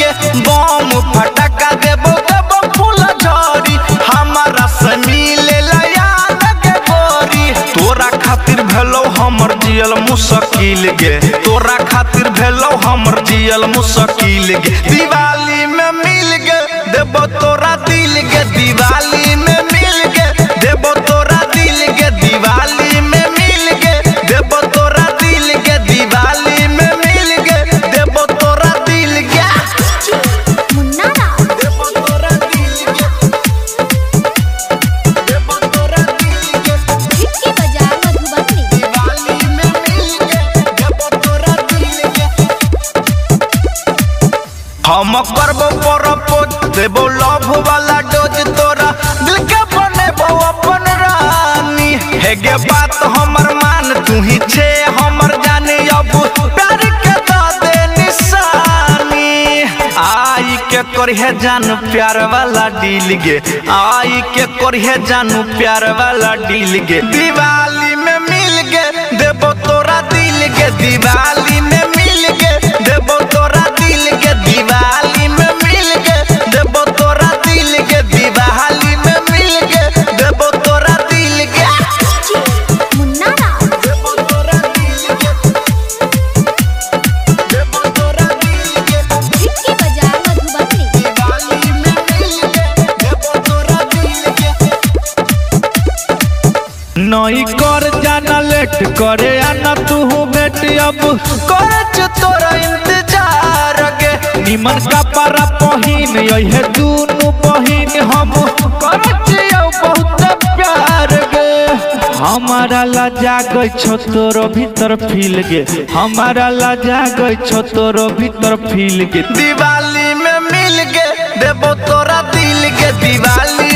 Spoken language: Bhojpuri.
गे बम फटका देबो देबो फूल झड़ी हमारा से मिले याद के गोरी तोरा खातिर भेलो हमर जियल मुश्किल गे तोरा खातिर भेलो हमर जियल मुश्किल गे दिवाली में मिल गे देबो तोरा दिल गे दिवाली में मिल गे देबो तोरा दिल गे दिवाली में मिल गे देबो तोरा दिल गे दिवाली में मिल गे देबो तोरा दिल गे मुन्ना राव देबो तोरा दिल गे देबो तोरा दिल गे जिसकी बाजार मधुबनी दिवाली में मिल गे देबो तोरा दिल गे हम करबो प्रपोज देबो लव वाला डोज तोरा दिल के बनेबो अपन रानी हे गे बात हमर मान तू ही छे हमर जाने अब प्यार के दा दे निशानी आई के करहे जानू प्यार वाला डील गे आई के करहे जानू प्यार वाला डील गे दिवाली में मिल गे देबो तोरा दिल गे दिवाली में मिल गे देबो तोरा दिल गे दिवाली में मिल गे देबो तोरा दिल गे दिवाली में मिल गे देबो तोरा दिल गे मुन्ना राव देबो तोरा दिल गे देबो तोरा दिल गे जिसकी बाजार मधुबनी दिवाली में मिल गे देबो तोरा दिल गे नई कर जाना लेट करे आना तू बेट अब करच तोरा इंतजार गे निमन कपड़ा पहिन यही दूनु बहिन हम करच बहुत प्यार गे हमारा ला जागै छो तोरो भीतर फील गे हमारा ला जागै छो तोरो भीतर फील गे दिवाली में मिल गे देबो तोरा दिल गे दिवाली